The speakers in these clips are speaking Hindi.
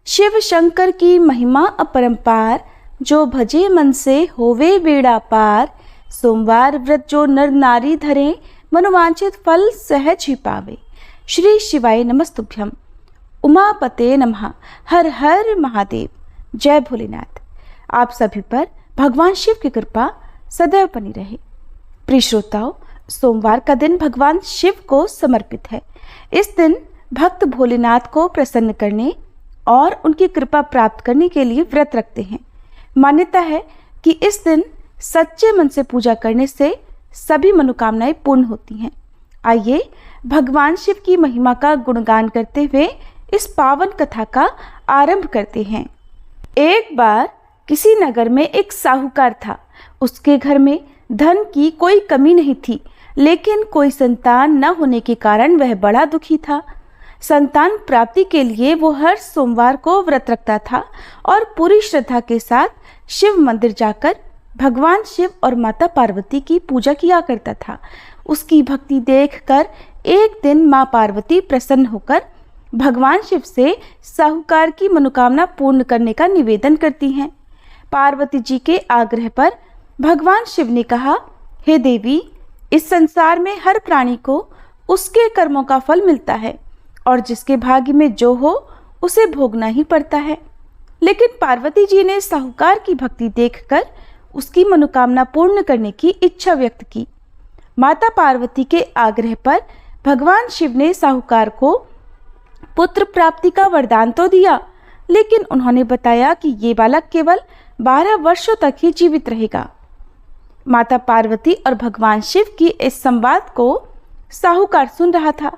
शिव शंकर की महिमा अपरंपार, जो भजे मन से होवे बेड़ा पार। सोमवार व्रत जो नर नारी धरे, मनोवांछित फल सहज ही पावे। श्री शिवाय नमस्तुभ्यम। उमापते नमः। हर हर महादेव। जय भोलेनाथ। आप सभी पर भगवान शिव की कृपा सदैव बनी रहे। प्रिय श्रोताओं, सोमवार का दिन भगवान शिव को समर्पित है। इस दिन भक्त भोलेनाथ को प्रसन्न करने और उनकी कृपा प्राप्त करने के लिए व्रत रखते हैं। मान्यता है कि इस दिन सच्चे मन से पूजा करने से सभी मनोकामनाएं पूर्ण होती हैं। आइए भगवान शिव की महिमा का गुणगान करते हुए इस पावन कथा का आरंभ करते हैं। एक बार किसी नगर में एक साहूकार था। उसके घर में धन की कोई कमी नहीं थी, लेकिन कोई संतान न होने के कारण वह बड़ा दुखी था। संतान प्राप्ति के लिए वो हर सोमवार को व्रत रखता था और पूरी श्रद्धा के साथ शिव मंदिर जाकर भगवान शिव और माता पार्वती की पूजा किया करता था। उसकी भक्ति देखकर एक दिन माँ पार्वती प्रसन्न होकर भगवान शिव से साहूकार की मनोकामना पूर्ण करने का निवेदन करती हैं। पार्वती जी के आग्रह पर भगवान शिव ने कहा, हे देवी, इस संसार में हर प्राणी को उसके कर्मों का फल मिलता है और जिसके भाग्य में जो हो उसे भोगना ही पड़ता है। लेकिन पार्वती जी ने साहूकार की भक्ति देखकर उसकी मनोकामना पूर्ण करने की इच्छा व्यक्त की। माता पार्वती के आग्रह पर भगवान शिव ने साहूकार को पुत्र प्राप्ति का वरदान तो दिया, लेकिन उन्होंने बताया कि ये बालक केवल 12 वर्षों तक ही जीवित रहेगा। माता पार्वती और भगवान शिव की इस संवाद को साहूकार सुन रहा था,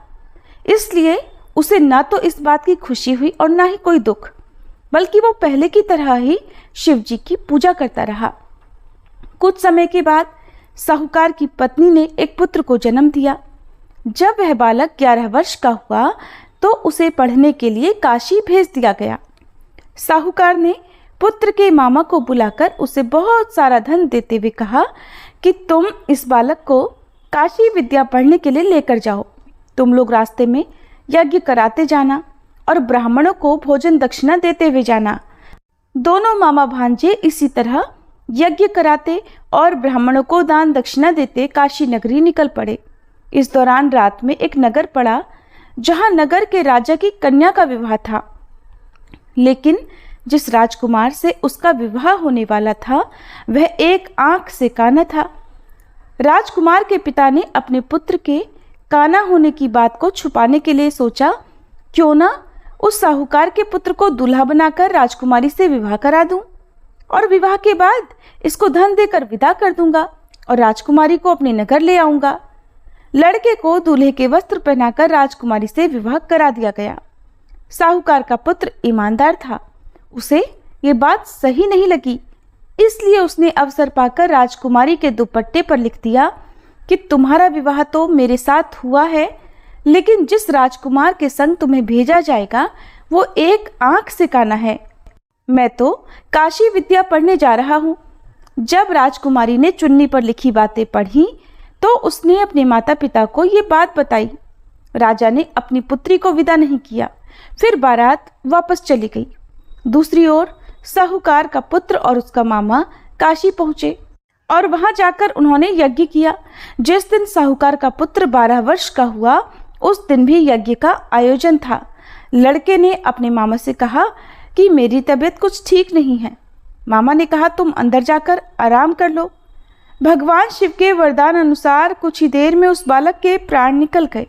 इसलिए उसे न तो इस बात की खुशी हुई और न ही कोई दुख, बल्कि वो पहले की तरह ही शिव जी की पूजा करता रहा। कुछ समय के बाद साहूकार की पत्नी ने एक पुत्र को जन्म दिया। जब वह बालक 11 वर्ष का हुआ तो उसे पढ़ने के लिए काशी भेज दिया गया। साहूकार ने पुत्र के मामा को बुलाकर उसे बहुत सारा धन देते हुए कहा कि तुम इस बालक को काशी विद्या पढ़ने के लिए लेकर जाओ। तुम लोग रास्ते में यज्ञ कराते जाना और ब्राह्मणों को भोजन दक्षिणा देते हुए जाना। दोनों मामा भांजे इसी तरह यज्ञ कराते और ब्राह्मणों को दान दक्षिणा देते काशी नगरी निकल पड़े। इस दौरान रात में एक नगर पड़ा जहां नगर के राजा की कन्या का विवाह था, लेकिन जिस राजकुमार से उसका विवाह होने वाला था वह एक आंख से काना था। राजकुमार के पिता ने अपने पुत्र के काना होने की बात को छुपाने के लिए सोचा, क्यों ना उस साहूकार के पुत्र को दूल्हा बनाकर राजकुमारी से विवाह करा दूं और विवाह के बाद इसको धन देकर विदा कर दूंगा और राजकुमारी को अपने नगर ले आऊंगा। लड़के को दूल्हे के वस्त्र पहनाकर राजकुमारी से विवाह करा दिया गया। साहूकार का पुत्र ईमानदार था, उसे ये बात सही नहीं लगी, इसलिए उसने अवसर पाकर राजकुमारी के दुपट्टे पर लिख दिया कि तुम्हारा विवाह तो मेरे साथ हुआ है, लेकिन जिस राजकुमार के संग तुम्हें भेजा जाएगा वो एक आंख से काना है। मैं तो काशी विद्या पढ़ने जा रहा हूँ। जब राजकुमारी ने चुन्नी पर लिखी बातें पढ़ी तो उसने अपने माता पिता को ये बात बताई। राजा ने अपनी पुत्री को विदा नहीं किया, फिर बारात वापस चली गई। दूसरी ओर साहूकार का पुत्र और उसका मामा काशी पहुंचे और वहां जाकर उन्होंने यज्ञ किया। जिस दिन साहूकार का पुत्र 12 वर्ष का हुआ उस दिन भी यज्ञ का आयोजन था। लड़के ने अपने मामा से कहा कि मेरी तबीयत कुछ ठीक नहीं है। मामा ने कहा, तुम अंदर जाकर आराम कर लो। भगवान शिव के वरदान अनुसार कुछ ही देर में उस बालक के प्राण निकल गए।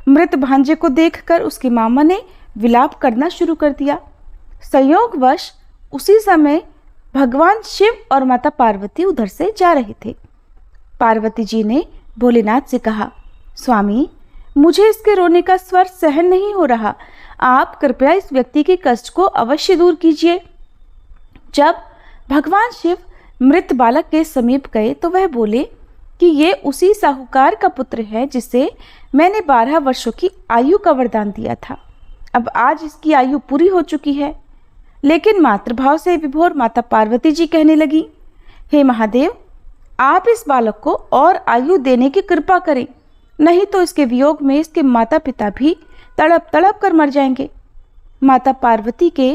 मृत भांजे को देखकर उसके मामा ने विलाप करना शुरू कर दिया। संयोगवश उसी समय भगवान शिव और माता पार्वती उधर से जा रहे थे। पार्वती जी ने भोलेनाथ से कहा, स्वामी, मुझे इसके रोने का स्वर सहन नहीं हो रहा, आप कृपया इस व्यक्ति के कष्ट को अवश्य दूर कीजिए। जब भगवान शिव मृत बालक के समीप गए तो वह बोले कि ये उसी साहूकार का पुत्र है जिसे मैंने 12 वर्षों की आयु का वरदान दिया था। अब आज इसकी आयु पूरी हो चुकी है। लेकिन मातृभाव से विभोर माता पार्वती जी कहने लगी, हे महादेव, आप इस बालक को और आयु देने की कृपा करें, नहीं तो इसके वियोग में इसके माता पिता भी तड़प तड़प कर मर जाएंगे। माता पार्वती के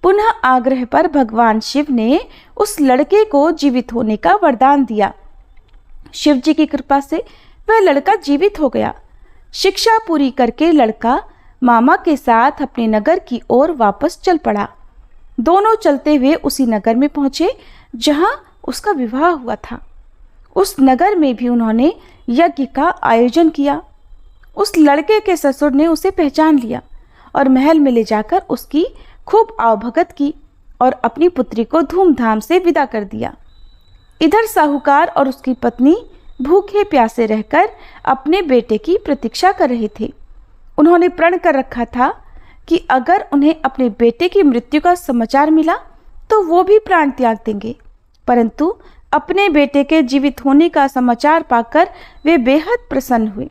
पुनः आग्रह पर भगवान शिव ने उस लड़के को जीवित होने का वरदान दिया। शिव जी की कृपा से वह लड़का जीवित हो गया। शिक्षा पूरी करके लड़का मामा के साथ अपने नगर की ओर वापस चल पड़ा। दोनों चलते हुए उसी नगर में पहुंचे जहां उसका विवाह हुआ था। उस नगर में भी उन्होंने यज्ञ का आयोजन किया। उस लड़के के ससुर ने उसे पहचान लिया और महल में ले जाकर उसकी खूब आवभगत की और अपनी पुत्री को धूमधाम से विदा कर दिया। इधर साहूकार और उसकी पत्नी भूखे प्यासे रहकर अपने बेटे की प्रतीक्षा कर रहे थे। उन्होंने प्रण कर रखा था कि अगर उन्हें अपने बेटे की मृत्यु का समाचार मिला तो वो भी प्राण त्याग देंगे, परंतु अपने बेटे के जीवित होने का समाचार पाकर वे बेहद प्रसन्न हुए।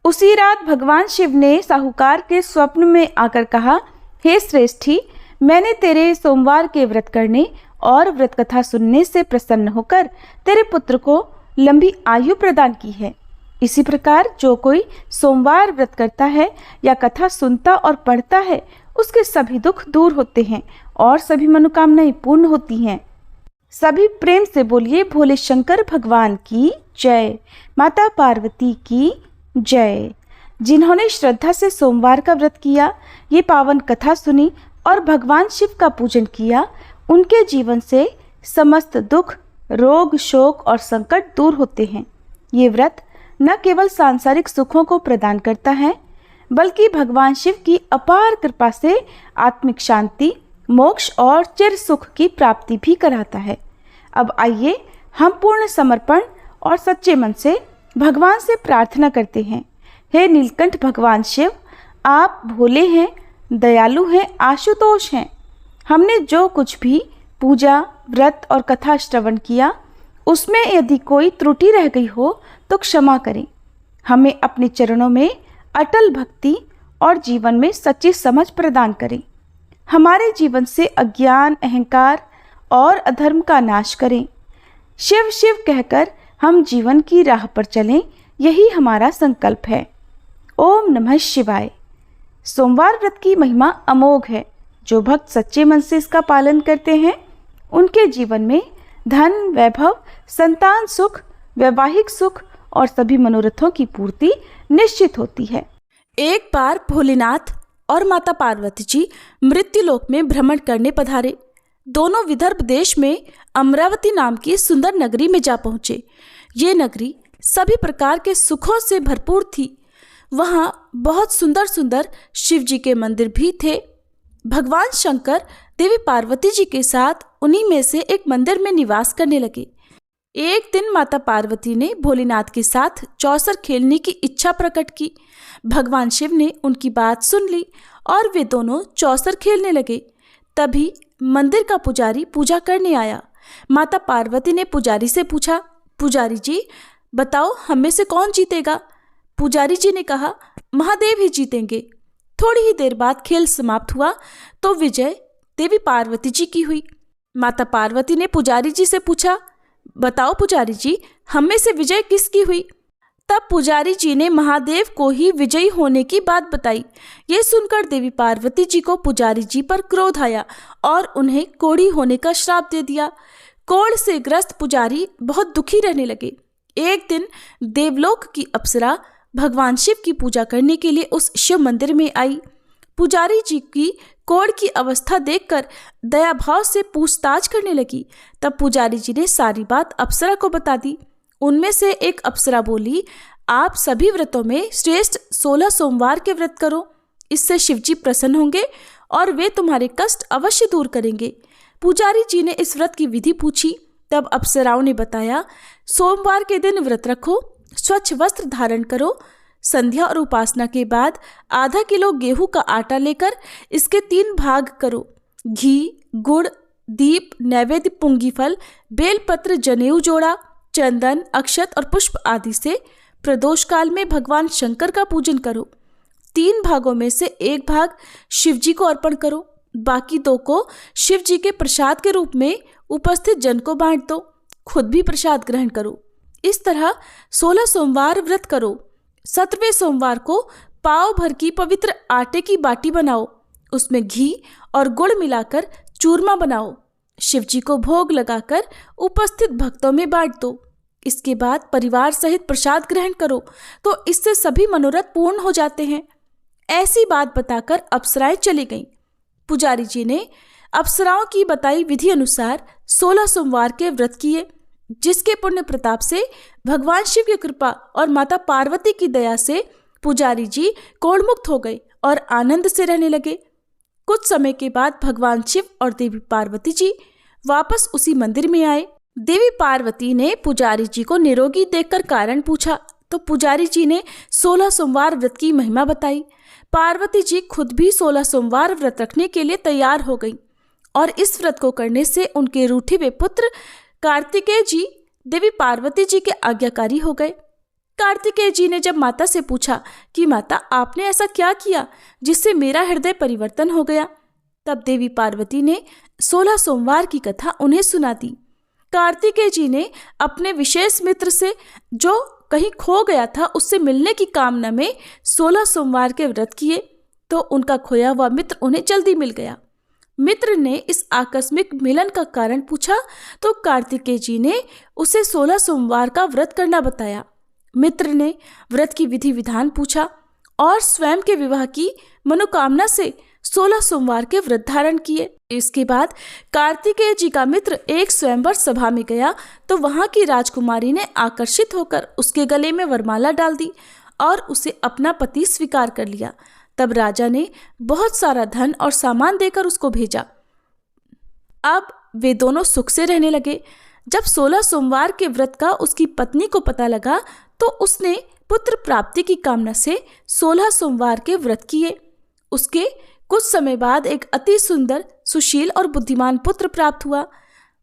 उसी रात भगवान शिव ने साहूकार के स्वप्न में आकर कहा, हे श्रेष्ठी, मैंने तेरे सोमवार के व्रत करने और व्रत कथा सुनने से प्रसन्न होकर तेरे पुत्र को लंबी आयु प्रदान की है। इसी प्रकार जो कोई सोमवार व्रत करता है या कथा सुनता और पढ़ता है, उसके सभी दुख दूर होते हैं और सभी मनोकामनाएं पूर्ण होती हैं। सभी प्रेम से बोलिए, भोले शंकर भगवान की जय, माता पार्वती की जय। जिन्होंने श्रद्धा से सोमवार का व्रत किया, ये पावन कथा सुनी और भगवान शिव का पूजन किया, उनके जीवन से समस्त दुख, रोग, शोक और संकट दूर होते हैं। ये व्रत न केवल सांसारिक सुखों को प्रदान करता है, बल्कि भगवान शिव की अपार कृपा से आत्मिक शांति, मोक्ष और चिर सुख की प्राप्ति भी कराता है। अब आइए हम पूर्ण समर्पण और सच्चे मन से भगवान से प्रार्थना करते हैं। हे नीलकंठ भगवान शिव, आप भोले हैं, दयालु हैं, आशुतोष हैं। हमने जो कुछ भी पूजा, व्रत और कथा श्रवण किया, उसमें यदि कोई त्रुटि रह गई हो तो क्षमा करें। हमें अपने चरणों में अटल भक्ति और जीवन में सच्ची समझ प्रदान करें। हमारे जीवन से अज्ञान, अहंकार और अधर्म का नाश करें। शिव शिव कहकर हम जीवन की राह पर चलें, यही हमारा संकल्प है। ओम नमः शिवाय। सोमवार व्रत की महिमा अमोघ है। जो भक्त सच्चे मन से इसका पालन करते हैं, उनके जीवन में धन, वैभव, संतान सुख, वैवाहिक सुख और सभी मनोरथों की पूर्ति निश्चित होती है। एक बार भोलेनाथ और माता पार्वती जी मृत्युलोक में भ्रमण करने पधारे। दोनों विदर्भ देश में अमरावती नाम की सुंदर नगरी में जा पहुँचे। ये नगरी सभी प्रकार के सुखों से भरपूर थी। वहाँ बहुत सुंदर सुंदर शिव जी के मंदिर भी थे। भगवान शंकर देवी पार्वती जी के साथ उन्हीं में से एक मंदिर में निवास करने लगे। एक दिन माता पार्वती ने भोलेनाथ के साथ चौसर खेलने की इच्छा प्रकट की। भगवान शिव ने उनकी बात सुन ली और वे दोनों चौसर खेलने लगे। तभी मंदिर का पुजारी पूजा करने आया। माता पार्वती ने पुजारी से पूछा, पुजारी जी बताओ, हम में से कौन जीतेगा? पुजारी जी ने कहा, महादेव ही जीतेंगे। थोड़ी ही देर बाद खेल समाप्त हुआ तो विजय देवी पार्वती जी की हुई। माता पार्वती ने पुजारी जी से पूछा, बताओ पुजारी जी, हम में से विजय किसकी हुई? तब पुजारी जी ने महादेव को ही विजयी होने की बात बताई। ये सुनकर देवी पार्वती जी को पुजारी जी पर क्रोध आया और उन्हें कोढ़ी होने का श्राप दे दिया। कोढ़ से ग्रस्त पुजारी बहुत दुखी रहने लगे। एक दिन देवलोक की अप्सरा भगवान शिव की पूजा करने के लिए उस शिव मंदिर में आई। पुजारी जी की कोढ़ की अवस्था देखकर दया भाव से पूछताछ करने लगी। तब पुजारी जी ने सारी बात अप्सरा को बता दी। उनमें से एक अप्सरा बोली, आप सभी व्रतों में श्रेष्ठ 16 सोमवार के व्रत करो, इससे शिव जी प्रसन्न होंगे और वे तुम्हारे कष्ट अवश्य दूर करेंगे। पुजारी जी ने इस व्रत की विधि पूछी। तब अप्सराओं ने बताया, सोमवार के दिन व्रत रखो, स्वच्छ वस्त्र धारण करो, संध्या और उपासना के बाद आधा किलो गेहूं का आटा लेकर इसके 3 भाग करो। घी, गुड़, दीप, नैवेद्य, पुंगी फल, बेलपत्र, जनेऊ जोड़ा, चंदन, अक्षत और पुष्प आदि से प्रदोष काल में भगवान शंकर का पूजन करो। 3 भागों में से 1 भाग शिव जी को अर्पण करो, बाकी 2 को शिव जी के प्रसाद के रूप में उपस्थित जन को बांट दो। खुद भी प्रसाद ग्रहण करो। इस तरह 16 सोमवार व्रत करो। 17वें सोमवार को पाव भर की पवित्र आटे की बाटी बनाओ उसमें घी और गुड़ मिलाकर चूरमा बनाओ। शिवजी को भोग लगाकर उपस्थित भक्तों में बांट दो। इसके बाद परिवार सहित प्रसाद ग्रहण करो तो इससे सभी मनोरथ पूर्ण हो जाते हैं। ऐसी बात बताकर अप्सराएं चली गईं। पुजारी जी ने अप्सराओं की बताई विधि अनुसार 16 सोमवार के व्रत किए, जिसके पुण्य प्रताप से भगवान शिव की कृपा और माता पार्वती की दया से पुजारी जी कोढ़मुक्त हो गए और आनंद से रहने लगे। कुछ समय के बाद भगवान शिव और देवी पार्वती जी वापस उसी मंदिर में आए। देवी पार्वती ने पुजारी जी को निरोगी देखकर कारण पूछा तो पुजारी जी ने 16 सोमवार व्रत की महिमा बताई। पार्वती जी खुद भी 16 सोमवार व्रत रखने के लिए तैयार हो गई और इस व्रत को करने से उनके रूठे हुए पुत्र कार्तिकेय जी देवी पार्वती जी के आज्ञाकारी हो गए। कार्तिकेय जी ने जब माता से पूछा कि माता आपने ऐसा क्या किया जिससे मेरा हृदय परिवर्तन हो गया, तब देवी पार्वती ने 16 सोमवार की कथा उन्हें सुना दी। कार्तिकेय जी ने अपने विशेष मित्र से जो कहीं खो गया था उससे मिलने की कामना में 16 सोमवार के व्रत किए तो उनका खोया हुआ मित्र उन्हें जल्दी मिल गया। मित्र ने इस आकस्मिक मिलन का कारण पूछा तो कार्तिकेय जी ने उसे 16 सोमवार का व्रत करना बताया। मित्र ने व्रत की विधि विधान पूछा और स्वयं के विवाह की मनोकामना से 16 सोमवार के व्रत धारण किए। इसके बाद कार्तिकेय जी का मित्र एक स्वयंवर सभा में गया तो वहां की राजकुमारी ने आकर्षित होकर उसके गले में वरमाला डाल दी और उसे अपना पति स्वीकार कर लिया। तब राजा ने बहुत सारा धन और सामान देकर उसको भेजा। अब वे दोनों सुख से रहने लगे। जब 16 सोमवार के व्रत का उसकी पत्नी को पता लगा तो उसने पुत्र प्राप्ति की कामना से 16 सोमवार के व्रत किए। उसके कुछ समय बाद एक अति सुंदर, सुशील और बुद्धिमान पुत्र प्राप्त हुआ।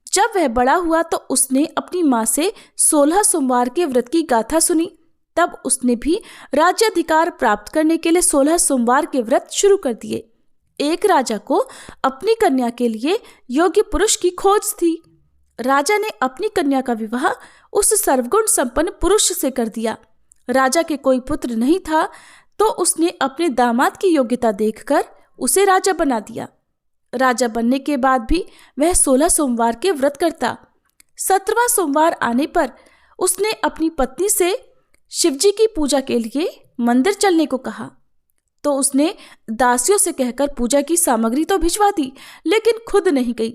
जब वह बड़ा हुआ तो उसने अपनी माँ से 16 सोमवार के व्रत की गाथा सुनी। तब उसने भी राज्याधिकार प्राप्त करने के लिए 16 सोमवार के व्रत शुरू कर दिए। एक राजा को अपनी कन्या के लिए योग्य पुरुष की खोज थी। राजा ने अपनी कन्या का विवाह उस सर्वगुण संपन्न पुरुष से कर दिया। राजा के कोई पुत्र नहीं था तो उसने अपने दामाद की योग्यता देखकर उसे राजा बना दिया। राजा बनने के बाद भी वह 16 सोमवार के व्रत करता। 17वां सोमवार आने पर उसने अपनी पत्नी से शिवजी की पूजा के लिए मंदिर चलने को कहा तो उसने दासियों से कहकर पूजा की सामग्री तो भिजवा दी लेकिन खुद नहीं गई।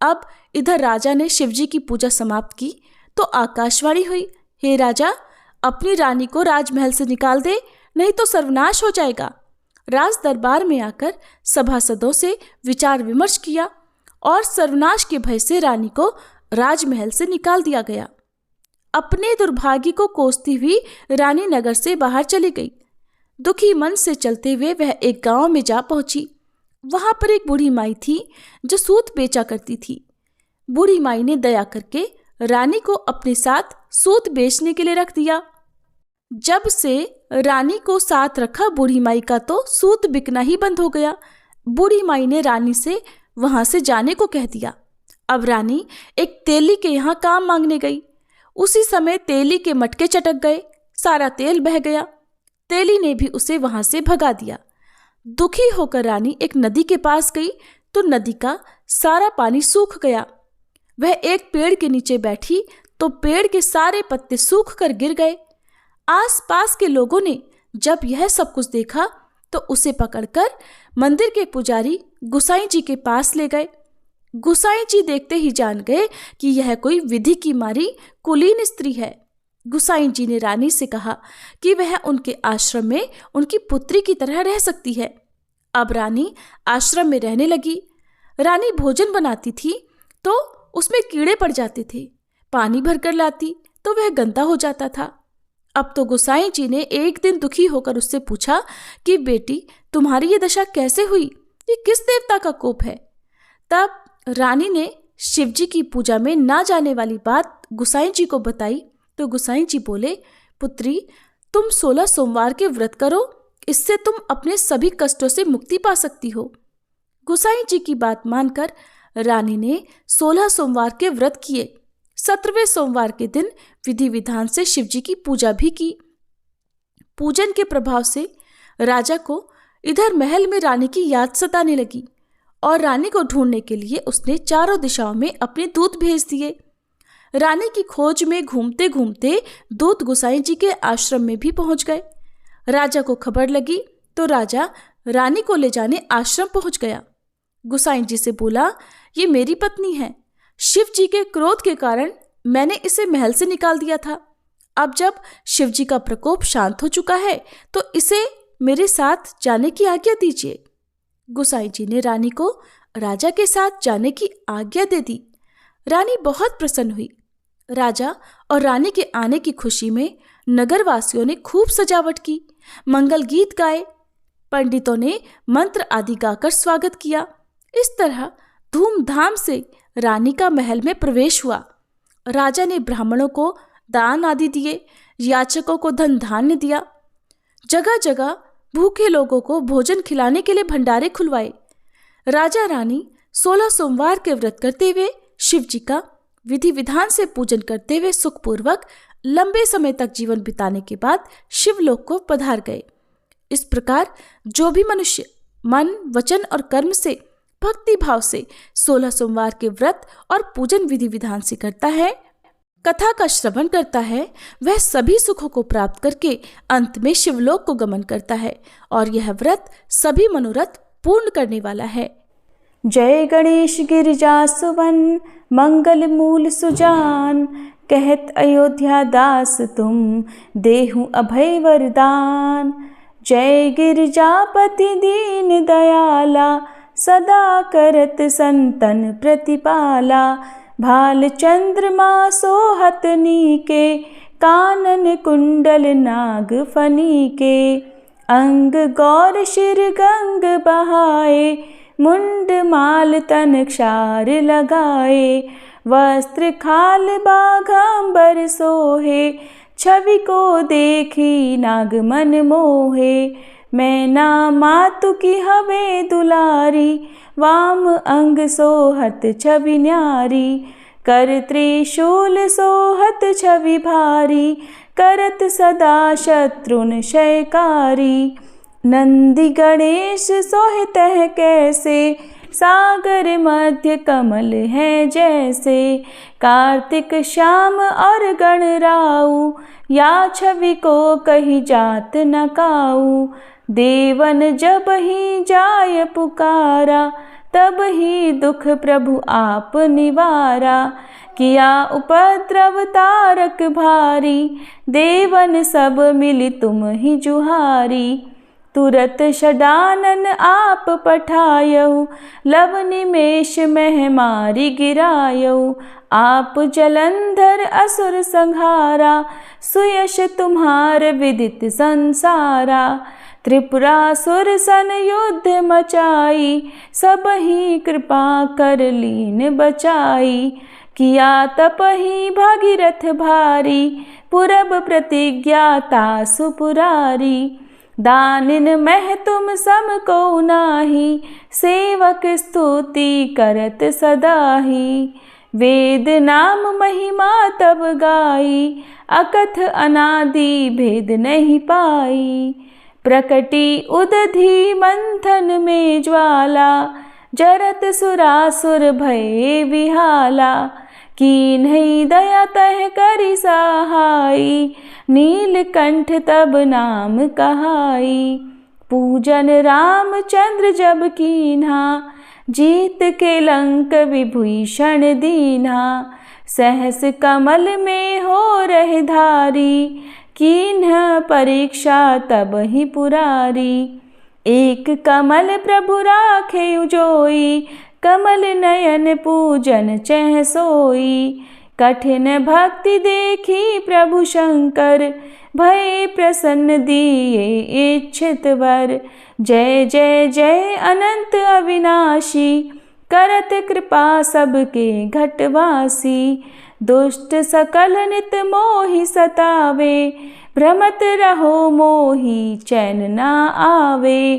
अब इधर राजा ने शिवजी की पूजा समाप्त की तो आकाशवाणी हुई, हे राजा, अपनी रानी को राजमहल से निकाल दे, नहीं तो सर्वनाश हो जाएगा। राज दरबार में आकर सभासदों से विचार विमर्श किया और सर्वनाश के भय से रानी को राजमहल से निकाल दिया गया। अपने दुर्भाग्य को कोसती हुई रानी नगर से बाहर चली गई। दुखी मन से चलते हुए वह एक गांव में जा पहुंची। वहां पर एक बूढ़ी माई थी जो सूत बेचा करती थी। बूढ़ी माई ने दया करके रानी को अपने साथ सूत बेचने के लिए रख दिया। जब से रानी को साथ रखा बूढ़ी माई का तो सूत बिकना ही बंद हो गया। बूढ़ी माई ने रानी से वहां से जाने को कह दिया। अब रानी एक तेली के यहाँ काम मांगने गई। उसी समय तेली के मटके चटक गए, सारा तेल बह गया। तेली ने भी उसे वहां से भगा दिया। दुखी होकर रानी एक नदी के पास गई तो नदी का सारा पानी सूख गया। वह एक पेड़ के नीचे बैठी तो पेड़ के सारे पत्ते सूख कर गिर गए। आसपास के लोगों ने जब यह सब कुछ देखा तो उसे पकड़कर मंदिर के पुजारी गुसाई जी के पास ले गए। गुसाई जी देखते ही जान गए कि यह कोई विधि की मारी कुलीन स्त्री है। गुसाई जी ने रानी से कहा कि वह उनके आश्रम में उनकी पुत्री की तरह रह सकती है। अब रानी आश्रम में रहने लगी। रानी भोजन बनाती थी तो उसमें कीड़े पड़ जाते थे। पानी भरकर लाती तो वह गंदा हो जाता था। अब तो गुसाई जी ने एक दिन दुखी होकर उससे पूछा कि बेटी, तुम्हारी ये दशा कैसे हुई? ये किस देवता का कोप है? तब रानी ने शिवजी की पूजा में ना जाने वाली बात गुसाई जी को बताई तो गुसाई जी बोले, पुत्री, तुम 16 सोमवार के व्रत करो, इससे तुम अपने सभी कष्टों से मुक्ति पा सकती हो। गुसाई जी की बात मानकर रानी ने 16 सोमवार के व्रत किए। 17वें सोमवार के दिन विधि विधान से शिवजी की पूजा भी की। पूजन के प्रभाव से राजा को इधर महल में रानी की याद सताने लगी और रानी को ढूंढने के लिए उसने चारों दिशाओं में अपने दूत भेज दिए। रानी की खोज में घूमते घूमते दूत गुसाई जी के आश्रम में भी पहुंच गए। राजा को खबर लगी तो राजा रानी को ले जाने आश्रम पहुंच गया। गुसाई जी से बोला, ये मेरी पत्नी है। शिव जी के क्रोध के कारण मैंने इसे महल से निकाल दिया था। अब जब शिव जी का प्रकोप शांत हो चुका है तो इसे मेरे साथ जाने की आज्ञा दीजिए। गुसाई जी ने रानी को राजा के साथ जाने की आज्ञा दे दी। रानी बहुत प्रसन्न हुई। राजा और रानी के आने की खुशी में नगरवासियों ने खूब सजावट की, मंगल गीत गाए, पंडितों ने मंत्र आदि गाकर स्वागत किया। इस तरह धूमधाम से रानी का महल में प्रवेश हुआ। राजा ने ब्राह्मणों को दान आदि दिए, याचकों को धन धान्य दिया। जगह जगह भूखे लोगों को भोजन खिलाने के लिए भंडारे खुलवाए। राजा रानी 16 सोमवार के व्रत करते हुए शिव जी का विधि विधान से पूजन करते हुए सुखपूर्वक लंबे समय तक जीवन बिताने के बाद शिवलोक को पधार गए। इस प्रकार जो भी मनुष्य मन, वचन और कर्म से भक्ति भाव से 16 सोमवार के व्रत और पूजन विधि विधान से करता है, कथा का श्रवण करता है, वह सभी सुखों को प्राप्त करके अंत में शिवलोक को गमन करता है और यह व्रत सभी मनोरथ पूर्ण करने वाला है। जय गणेश गिरिजा सुवन मंगल मूल सुजान, कहत अयोध्या दास तुम देहु अभय वरदान। जय गिरिजापति दीन दयाला, सदा करत संतन प्रतिपाला। भाल चंद्रमा सोहत नीके, कानन कुंडल नाग फनी के। अंग गौर शिर गंग बहाए, मुंड माल तन क्षार लगाए। वस्त्र खाल बाघांबर सोहे, छवि को देखी नाग मन मोहे। मैना मातु की हवे दुलारी, वाम अंग सोहत छवि न्यारी। कर त्रिशूल सोहत छवि भारी, करत सदा शत्रुन क्षयकारी। नंदी गणेश सोहितः कैसे, सागर मध्य कमल है जैसे। कार्तिक श्याम और गणराऊ, या छवि को कही जात न काऊ। देवन जब ही जाय पुकारा, तब ही दुख प्रभु आप निवारा। किया उपद्रव तारक भारी, देवन सब मिली तुम ही जुहारी। तुरत षडानन आप पठायऊ, लव निमेष मह मारी गिरायऊ। आप जलंधर असुर संहारा, सुयश तुम्हार विदित संसारा। त्रिपुरासुर सन युद्ध मचाई, सब ही कृपा कर लीन बचाई। किया तपहि भागीरथ भारी, पुरब प्रतिज्ञाता सुपुरारी। दानिन मह तुम सम को नाही, सेवक स्तुति करत सदाही। वेद नाम महिमा तब गाई, अकथ अनादि भेद नहीं पाई। प्रकटी उदधि मंथन में ज्वाला, जरत सुरासुर भये विहाला। कीन्ही दया तह करि सहाई, नीलकंठ तब नाम कहाई। पूजन रामचंद्र जब कीन्हा, जीत के लंक विभीषण दीन्हा। सहस कमल में हो रहे धारी, कीन्ह परीक्षा तब ही पुरारी। एक कमल प्रभु राखे उजोई, कमल नयन पूजन चह सोई। कठिन भक्ति देखी प्रभु शंकर, भय प्रसन्न दिए इच्छित वर। जय जय जय अनंत अविनाशी, करत कृपा सबके घटवासी। दुष्ट सकल नित मोहि सतावे, भ्रमत रहो मोहि चैन ना आवे।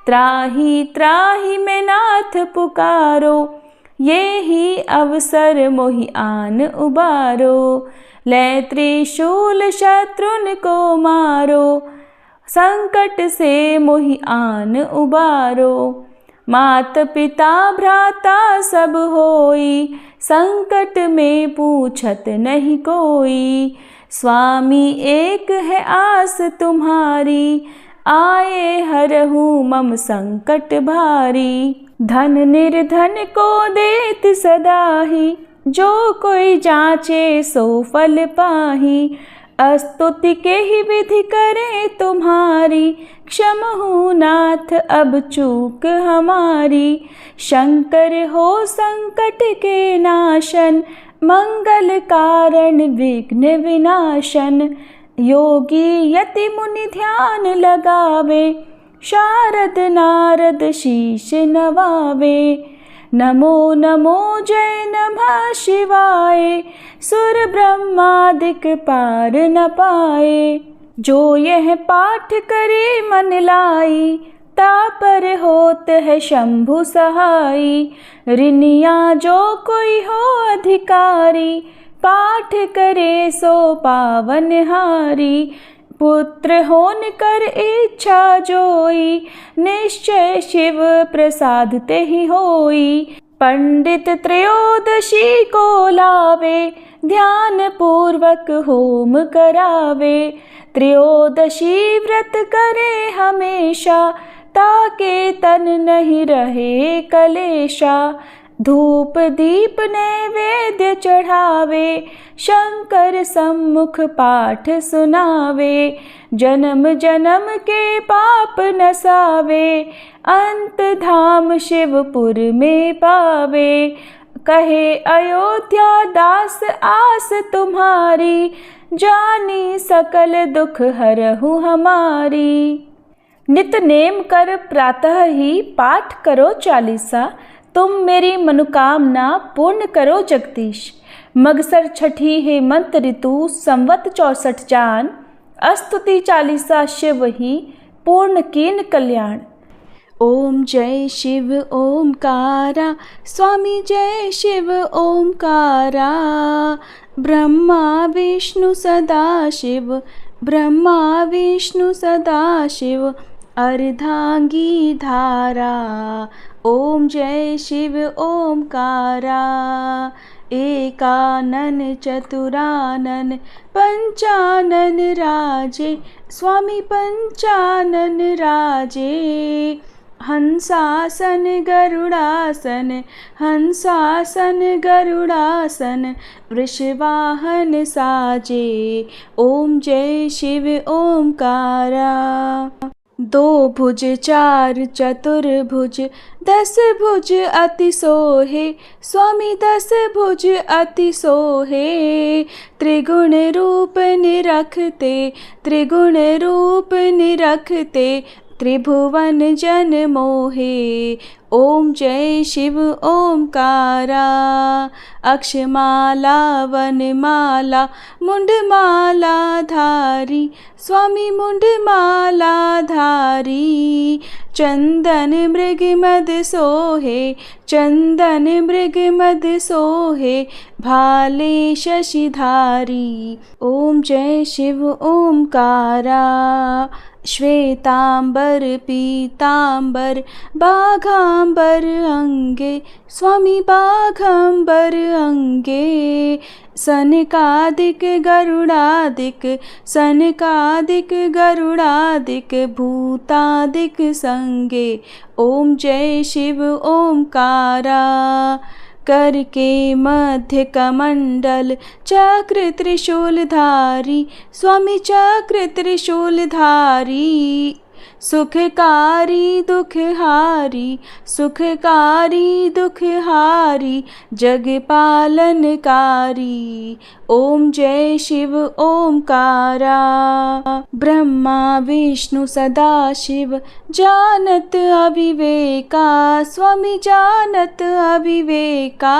त्राहि त्राहि मैं नाथ पुकारो, ये ही अवसर मोहि आन उबारो। लै त्रिशूल शत्रुन को मारो, संकट से मोहि आन उबारो। मात पिता भ्राता सब होई, संकट में पूछत नहीं कोई। स्वामी एक है आस तुम्हारी, आए हरहु मम संकट भारी। धन निर्धन को देत सदाही, जो कोई जाचे सो फल पाही। स्तुति के ही विधि करे तुम्हारी, क्षमहु नाथ अब चूक हमारी। शंकर हो संकट के नाशन, मंगल कारण विघ्न विनाशन। योगी यति मुनि ध्यान लगावे, शारद नारद शीश नवावे। नमो नमो जय नमः शिवाय, सुर ब्रह्मादिक पार न पाए। जो यह पाठ करे मन लाई, तापर होत है शंभु सहाई। ऋनिया जो कोई हो अधिकारी, पाठ करे सो पावन हारी। पुत्र होन कर इच्छा जोई, निश्चय शिव प्रसाद ते ही होई। पंडित त्रयोदशी को लावे, ध्यान पूर्वक होम करावे। त्रयोदशी व्रत करे हमेशा, ताके तन नहीं रहे कलेशा। धूप दीप नैवेद्य चढ़ावे, शंकर सम्मुख पाठ सुनावे। जन्म जन्म के पाप नसावे, अंत धाम शिवपुर में पावे। कहे अयोध्या दास आस तुम्हारी, जानी सकल दुख हरहु हमारी। नित नेम कर प्रातः ही पाठ करो चालीसा, तुम मेरी मनोकामना पूर्ण करो जगदीश। मगसर छठी हेमंत ऋतु संवत 64 जान, स्तुति चालीसा शिव ही पूर्ण कीन कल्याण। ओम जय शिव ओमकारा, स्वामी जय शिव ओमकारा। ब्रह्मा विष्णु सदा शिव, ब्रह्मा विष्णु सदा शिव, अर्धांगी धारा। ओम जय शिव ओमकारा। एकानन चतुरानन पंचानन राजे, स्वामी पंचानन राजे। हंसासन गरुड़ासन, हंसासन गरुड़ासन, वृषवाहन साजे। ओम जय शिव ओमकारा। दो भुज चार चतुर्भुज, 10 भुज अति सोहे, स्वामी 10 भुज अति सोहे। त्रिगुण रूप निरखते, त्रिगुण रूप निरखते, त्रिभुवन जन मोहे। ओम जय शिव ओमकारा। अक्षमाला वनमाला मुंडमाला धारी, स्वामी मुंडमाला धारी। चंदन मृग मद सोहे, चंदन मृग मद सोहे, भाले शशिधारी। ओम जय शिव ओमकारा। श्वेतांबर पीतांबर बाघांबर अंगे, स्वामी बाघांबर अंगे। सनकादिक गरुड़ादिक, सनकादिक गरुड़ादिक, भूतादिक संगे। ओम जय शिव ओमकारा। कर के मध्य कमंडल चक्र त्रिशूलधारी, स्वामी चक्र त्रिशूलधारी। सुखकारी दुखहारी, सुखकारी दुखहारी, जग पालनकारी। ओम जय शिव ओमकारा। ब्रह्मा विष्णु सदा शिव, जानत अविवेका, स्वामी जानत अविवेका।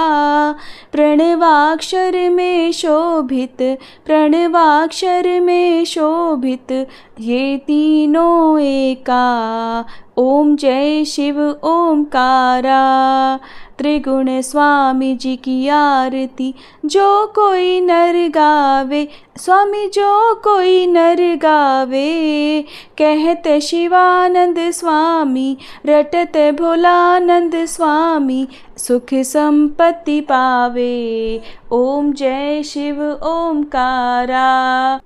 प्रणवाक्षर में शोभित, प्रणवाक्षर में शोभित, ये तीनों एका। ओम जय शिव ओमकारा। त्रिगुण स्वामी जी की आरती जो कोई नर गावे, स्वामी जो कोई नर गावे। कहते शिवानंद स्वामी, रटते भोलानंद स्वामी, सुख संपत्ति पावे। ओम जय शिव ओमकारा।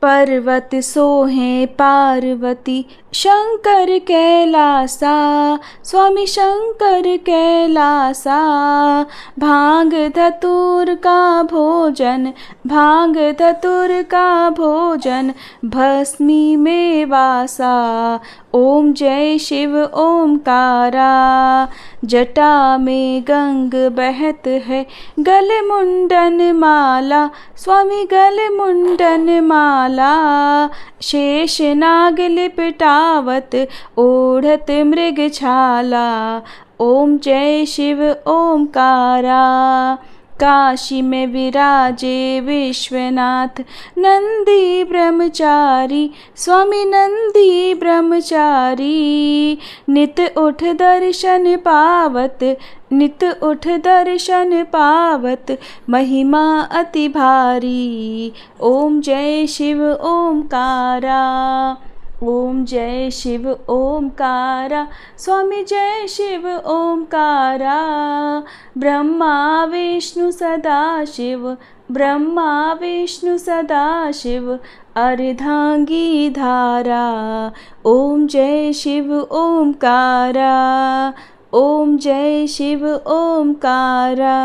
पर्वत सोहे पार्वती, शंकर कैलासा, स्वामी शंकर कैलासा। भांग धतूर का भोजन, भांग धतूर का भोजन, भस्मी में वासा। ओम जय शिव ओमकारा। जटा में गंग बहत है, गले मुंडन माला, स्वामी गले मुंडन माला। शेष नाग लिपटावत, ओढ़त मृग छाला। ओम जय शिव ओमकारा। काशी में विराजे विश्वनाथ, नंदी ब्रह्मचारी, स्वामी नंदी ब्रह्मचारी। नित उठ दर्शन पावत, नित उठ दर्शन पावत, महिमा अति भारी। ओम जय शिव ओमकारा। ओम जय शिव ओमकारा, स्वामी जय शिव ओमकारा। ब्रह्मा विष्णु सदाशिव, ब्रह्मा विष्णु सदाशिव, अर्धांगी धारा। ओम जय शिव ओमकारा। ओम जय शिव ओमकारा।